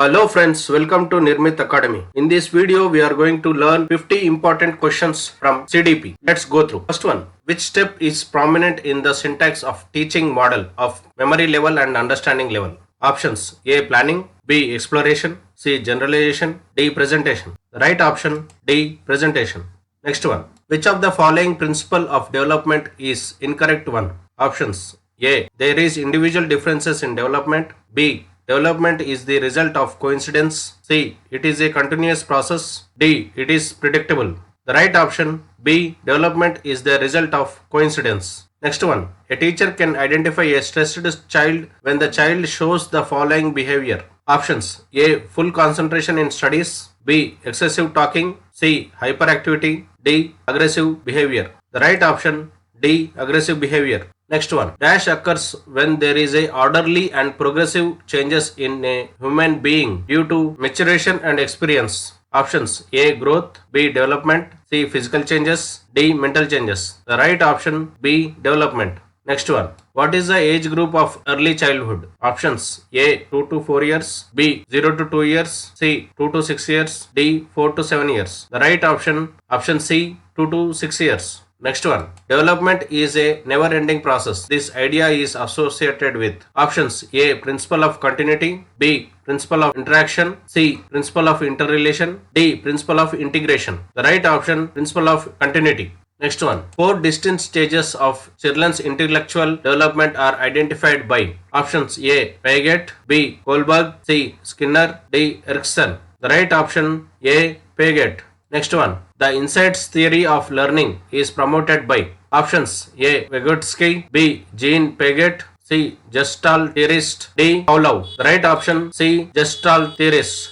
Hello friends, welcome to Nirmit Academy. In this video, we are going to learn 50 important questions from CDP. Let's go through. First one, which step is prominent in the syntax of teaching model of memory level and understanding level? Options: A. Planning, B. Exploration, C. Generalization, D. Presentation. The right option, D. Presentation. Next one, which of the following principle of development is incorrect one? Options: A. There is individual differences in development. B. Development is the result of coincidence. C. It is a continuous process. D. It is predictable. The right option, B. Development is the result of coincidence. Next one. A teacher can identify a stressed child when the child shows the following behavior. Options: A. Full concentration in studies. B. Excessive talking. C. Hyperactivity. D. Aggressive behavior. The right option, D. Aggressive behavior. Next one. Dash occurs when there is a orderly and progressive changes in a human being due to maturation and experience. Options: A. Growth, B. Development, C. Physical changes, D. Mental changes. The right option, B. Development. Next one. What is the age group of early childhood? Options: A. 2 to 4 years, B. 0 to 2 years, C. 2 to 6 years, D. 4 to 7 years. The right option, option C. 2 to 6 years. Next one. Development is a never-ending process. This idea is associated with options: A. Principle of continuity, B. Principle of interaction, C. Principle of interrelation, D. Principle of integration. The right option, principle of continuity. Next one. 4 distinct stages of children's intellectual development are identified by options: A. Piaget, B. Kohlberg, C. Skinner, D. Erikson. The right option, A. Piaget. Next one. The insights theory of learning is promoted by options: A. Vygotsky, B. Jean Piaget, C. Gestalt theorist, D. Pavlov. The right option, C. Gestalt theorist.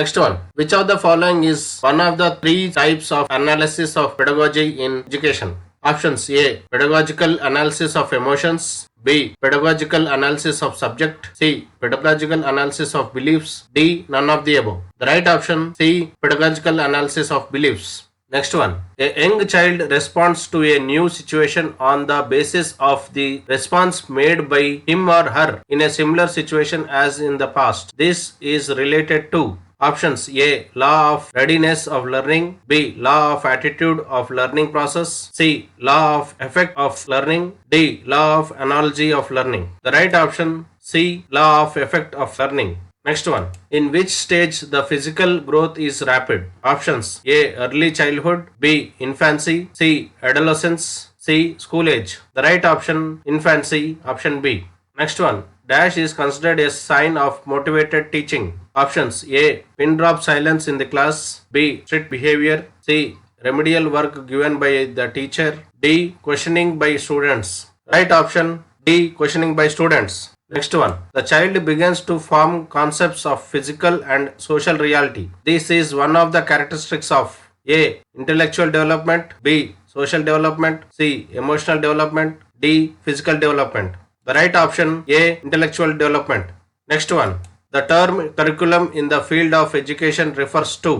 Next one. Which of the following is one of the 3 types of analysis of pedagogy in education? Options: A. Pedagogical analysis of emotions, B. Pedagogical analysis of subject, C. Pedagogical analysis of beliefs, D. None of the above. The right option, C. Pedagogical analysis of beliefs. Next one. A young child responds to a new situation on the basis of the response made by him or her in a similar situation as in the past. This is related to options: A. Law of readiness of learning, B. Law of attitude of learning process, C. Law of effect of learning, D. Law of analogy of learning. The right option, C. Law of effect of learning. Next one. In which stage the physical growth is rapid? Options: A. Early childhood, B. Infancy, C. Adolescence, C. School age. The right option, infancy, option B. Next one. Dash is considered a sign of motivated teaching. Options: A. Pin drop silence in the class, B. Strict behavior, C. Remedial work given by the teacher, D. Questioning by students. Right option, D. Questioning by students. Next one. The child begins to form concepts of physical and social reality. This is one of the characteristics of A. Intellectual development, B. Social development, C. Emotional development, D. Physical development. The right option, A. Intellectual development. Next one. The term curriculum in the field of education refers to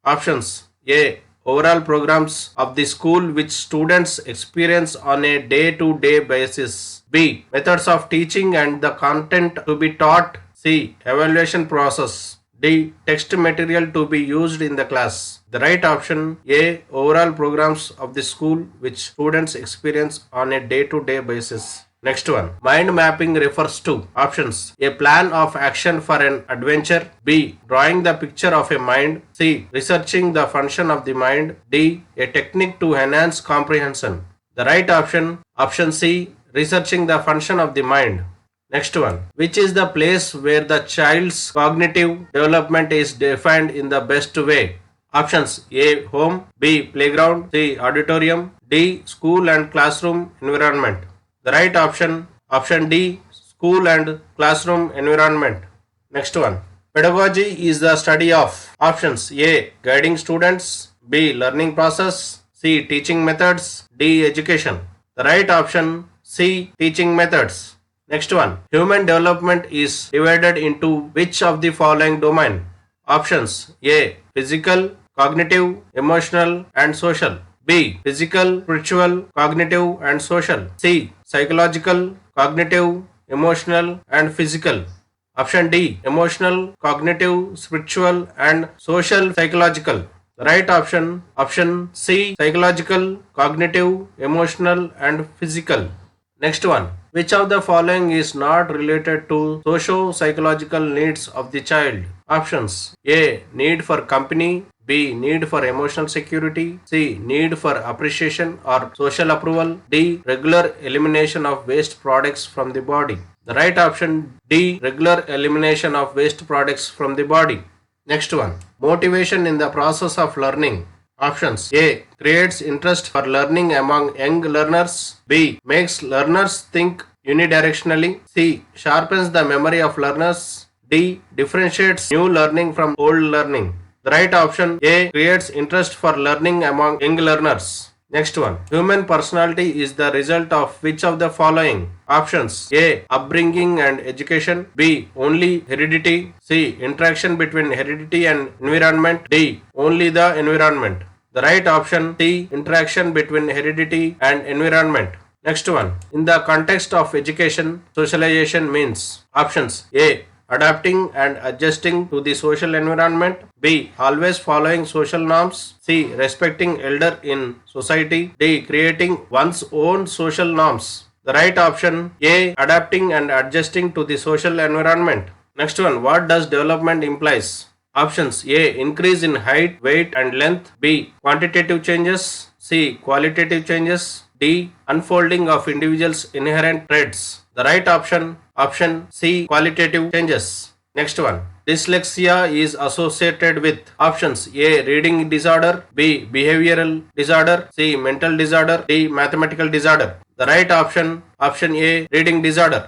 options: A. Overall programs of the school which students experience on a day-to-day basis, B. Methods of teaching and the content to be taught, C. Evaluation process, D. Text material to be used in the class. The right option, A. Overall programs of the school which students experience on a day-to-day basis. Next one. Mind mapping refers to options: A plan of action for an adventure, B. Drawing the picture of a mind, C. Researching the function of the mind, D. A technique to enhance comprehension. The right option, option C. Researching the function of the mind. Next one. Which is the place where the child's cognitive development is defined in the best way? Options: A. Home, B. Playground, C. Auditorium, D. School and classroom environment. The right option, option D. School and classroom environment. Next one. Pedagogy is the study of options: A. Guiding students, B. Learning process, C. Teaching methods, D. Education. The right option, C. Teaching methods. Next one. Human development is divided into which of the following domain? Options: A. Physical, cognitive, emotional and social, B. Physical, spiritual, cognitive and social, C. Psychological, cognitive, emotional and physical. Option D, emotional, cognitive, spiritual, and social psychological. The right option C, psychological, cognitive, emotional, and physical. Next one. Which of the following is not related to socio-psychological needs of the child? Options: A. Need for company. B. Need for emotional security. C. Need for appreciation or social approval. D. Regular elimination of waste products from the body. The right option D. Regular elimination of waste products from the body. Next one. Motivation in the process of learning. Options: A. Creates interest for learning among young learners. B. Makes learners think unidirectionally. C. Sharpens the memory of learners. D. Differentiates new learning from old learning. The right option A. Creates interest for learning among young learners. Next one. Human personality is the result of which of the following? Options: A. Upbringing and education. B. Only heredity. C. Interaction between heredity and environment. D. Only the environment. The right option C. Interaction between heredity and environment. Next one. In the context of education, socialization means options: A. Adapting and adjusting to the social environment. B. Always following social norms. C. Respecting elder in society. D. Creating one's own social norms. The right option A. Adapting and adjusting to the social environment. Next one. What does development implies? Options: A. Increase in height, weight and length. B. Quantitative changes. C. Qualitative changes. D. Unfolding of individuals' inherent traits. The right option C. Qualitative changes. Next one. Dyslexia is associated with options: A. Reading disorder. B. Behavioral disorder. C. Mental disorder. D. Mathematical disorder. The right option A. Reading disorder.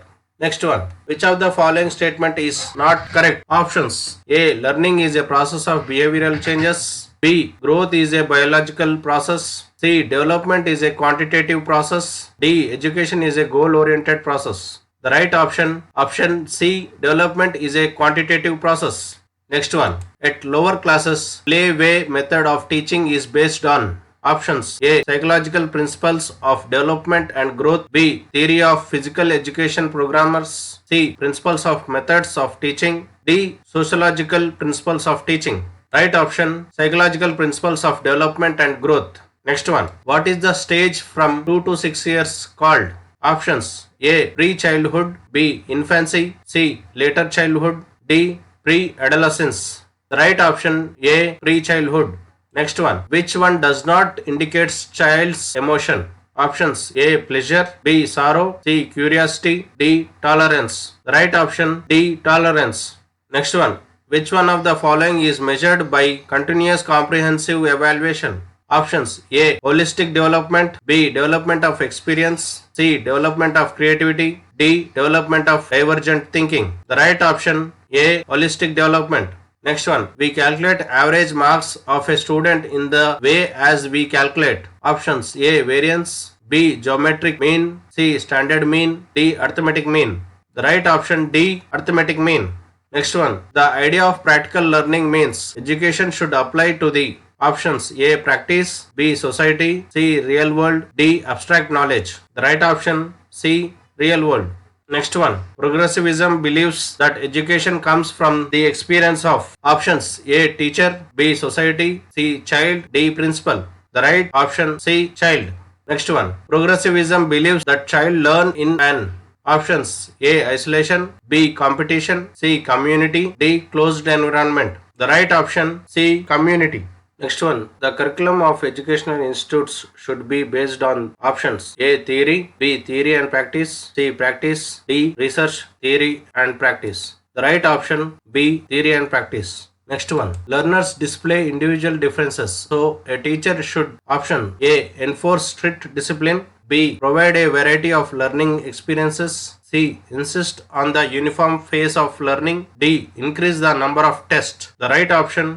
Next one. Which of the following statement is not correct? Options: A. Learning is a process of behavioral changes. B. Growth is a biological process. C. Development is a quantitative process. D. Education is a goal-oriented process. The right option C. Development is a quantitative process. Next one. At lower classes, play-way method of teaching is based on options: A. Psychological principles of development and growth. B. Theory of physical education programmers. C. Principles of methods of teaching. D. Sociological principles of teaching. Right option psychological principles of development and growth. Next one. What is the stage from 2 to 6 years called? Options: A. Pre-childhood. B. Infancy. C. Later childhood. D. Pre-adolescence. The right option A. Pre-childhood. Next one. Which one does not indicate child's emotion? Options: A. Pleasure. B. Sorrow. C. Curiosity. D. Tolerance. The right option D. Tolerance. Next one. Which one of the following is measured by continuous comprehensive evaluation? Options: A. Holistic development. B. Development of experience. C. Development of creativity. D. Development of divergent thinking. The right option A. Holistic development. Next one. We calculate average marks of a student in the way as we calculate. Options: A. Variance. B. Geometric mean. C. Standard mean. D. Arithmetic mean. The right option D. Arithmetic mean. Next one. The idea of practical learning means education should apply to the options: A. Practice. B. Society. C. Real world. D. Abstract knowledge. The right option C. Real world. Next one. Progressivism believes that education comes from the experience of options: A. Teacher. B. Society. C. Child. D. Principal. The right option C. Child. Next one. Progressivism believes that child learn in an options: A. Isolation. B. Competition. C. Community. D. Closed environment. The right option C. Community. Next one. The curriculum of educational institutes should be based on options: A. Theory. B. Theory and practice. C. Practice. D. Research, theory and practice. The right option B. Theory and practice. Next one. Learners display individual differences, so a teacher should option: A. Enforce strict discipline. B. Provide a variety of learning experiences. C. Insist on the uniform phase of learning. D. Increase the number of tests. The right option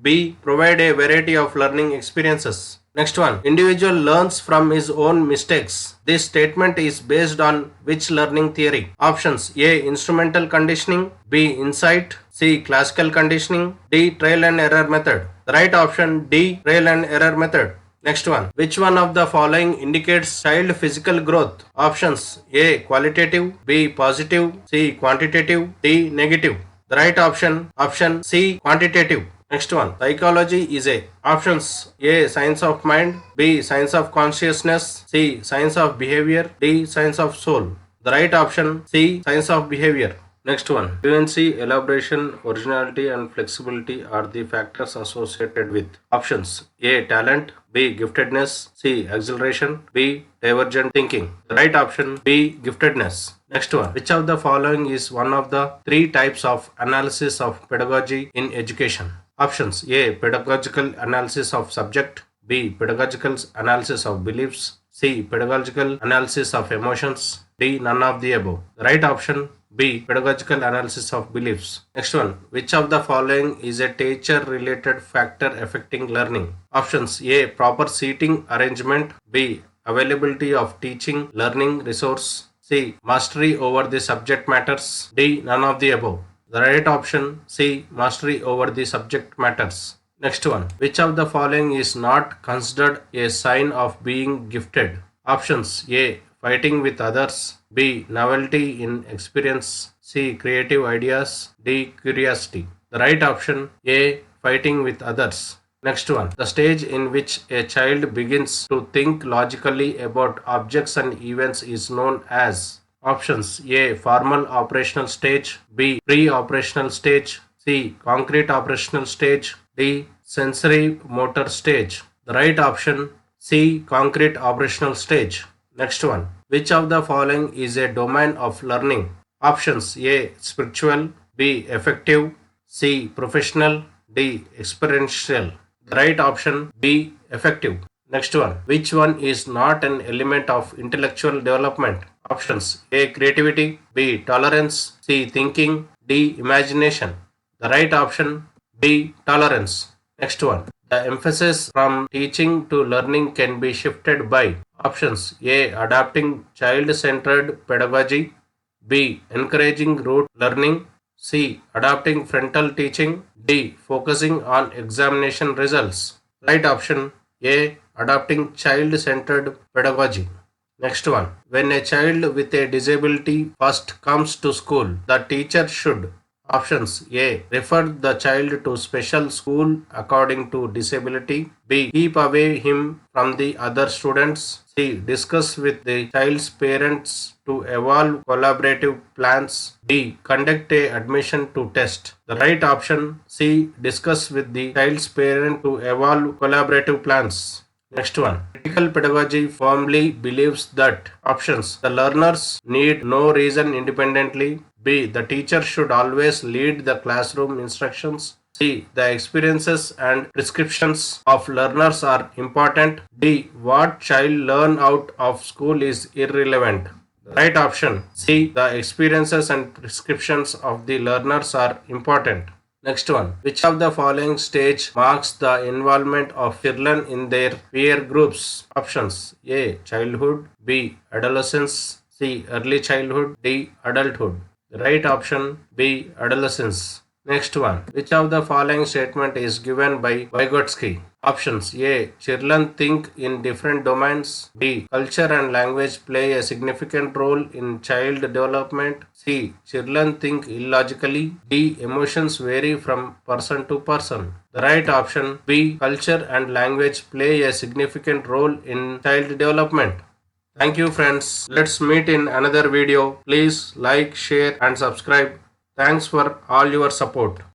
B. Provide a variety of learning experiences. Next one. Individual learns from his own mistakes. This statement is based on which learning theory? Options: A. Instrumental conditioning. B. Insight. C. Classical conditioning. D. Trial and error method. The right option D. Trial and error method. Next one. Which one of the following indicates child physical growth? Options: A. Qualitative, B. Positive, C. Quantitative, D. Negative. The right option C. Quantitative. Next one. Psychology is a. Options: A. Science of mind, B. Science of consciousness, C. Science of behavior, D. Science of soul. The right option C. Science of behavior. Next one. Fluency, elaboration, originality, and flexibility are the factors associated with. Options: A. Talent, B. Giftedness, C. Exhilaration, B. Divergent thinking. The right option B. Giftedness. Next one. Which of the following is one of the three types of analysis of pedagogy in education? Options: A. Pedagogical analysis of subject, B. Pedagogical analysis of beliefs, C. Pedagogical analysis of emotions, D. None of the above. The right option B. Pedagogical analysis of beliefs. Next one. Which of the following is a teacher related factor affecting learning? Options: A. Proper seating arrangement, B. Availability of teaching learning resource, C. Mastery over the subject matters, D. None of the above. The right option C. Mastery over the subject matters. Next one. Which of the following is not considered a sign of being gifted? Options: A. Fighting with others, B. Novelty in experience, C. Creative ideas, D. Curiosity. The right option A. Fighting with others. Next one. The stage in which a child begins to think logically about objects and events is known as. Options: A. Formal operational stage, B. Pre-operational stage, C. Concrete operational stage, D. Sensory motor stage. The right option C. Concrete operational stage. Next one. Which of the following is a domain of learning? Options: A. Spiritual, B. Effective, C. Professional, D. Experiential. The right option B. Effective. Next one. Which one is not an element of intellectual development? Options: A. Creativity, B. Tolerance, C. Thinking, D. Imagination. The right option B. Tolerance. Next one. The emphasis from teaching to learning can be shifted by. Options: A. Adapting child-centered pedagogy, B. Encouraging rote learning, C. Adapting frontal teaching, D. Focusing on examination results. Right option A. Adapting child-centered pedagogy. Next one. When a child with a disability first comes to school, the teacher should. Options: A. Refer the child to special school according to disability, B. Keep away him from the other students, C. Discuss with the child's parents to evolve collaborative plans, D. Conduct a admission to test. The right option C. Discuss with the child's parent to evolve collaborative plans. Next one. Critical pedagogy firmly believes that. Options: the learners need no reason independently, B. The teacher should always lead the classroom instructions, C. The experiences and prescriptions of learners are important, D. What child learn out of school is irrelevant. The right option C. The experiences and prescriptions of the learners are important. Next one. Which of the following stage marks the involvement of children in their peer groups? Options: A. Childhood, B. Adolescence, C. Early childhood, D. Adulthood. The right option B. Adolescence. Next one. Which of the following statement is given by Vygotsky? Options: A. Children think in different domains, B. Culture and language play a significant role in child development, C. Children think illogically, D. Emotions vary from person to person. The right option B. Culture and language play a significant role in child development. Thank you friends. Let's meet in another video. Please like, share and subscribe. Thanks for all your support.